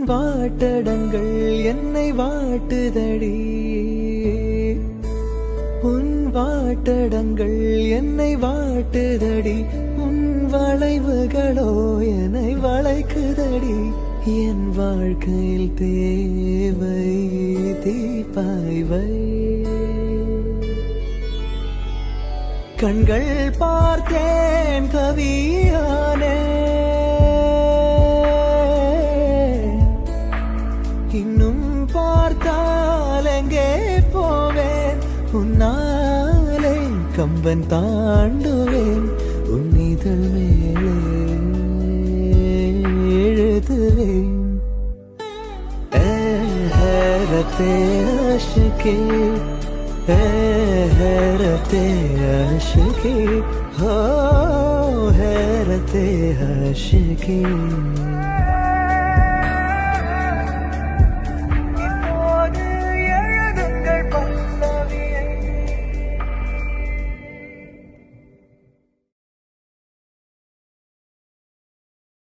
வாட்டடங்கள் என்னை வாட்டுதடி, உன் வாட்டடங்கள் என்னை வாட்டுதடி, உன் வளைவுகளோ என்னை வளைக்குதடி. என் வாழ்க்கையில் தேவை தீபாய்வை, கண்கள் பார்த்தேன் கவியானே, இன்னும் பார்த்தால் எங்கே போவேன், உன்னாலே கம்பன் தாண்டுவேன், உன் இதழ் மேலே எழுதுவேன். हैरते आशिकी, हैरते आशिकी, हो हैरते आशिकी.